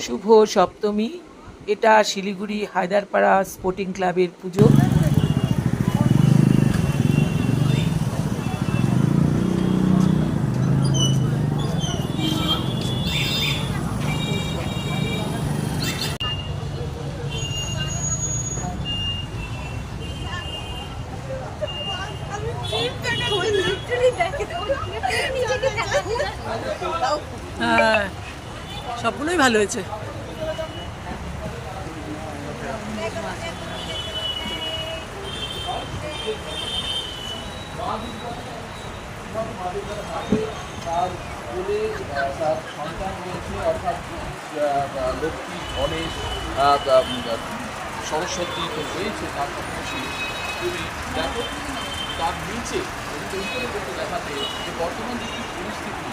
শুভ সপ্তমী। এটা শিলিগুড়ি হায়দারপাড়া স্পোর্টিং ক্লাবের পুজো। হ্যাঁ, সবগুলোই ভালো হয়েছে। তার কোলে তার সন্তান রয়েছে, অর্থাৎ লক্ষ্মী, গণেশ, সরস্বতী তো রয়েছে। তার পাশাপাশি তুমি দেখো তার নিচে উপরে করতে দেখাতে যে বর্তমান যে পরিস্থিতি,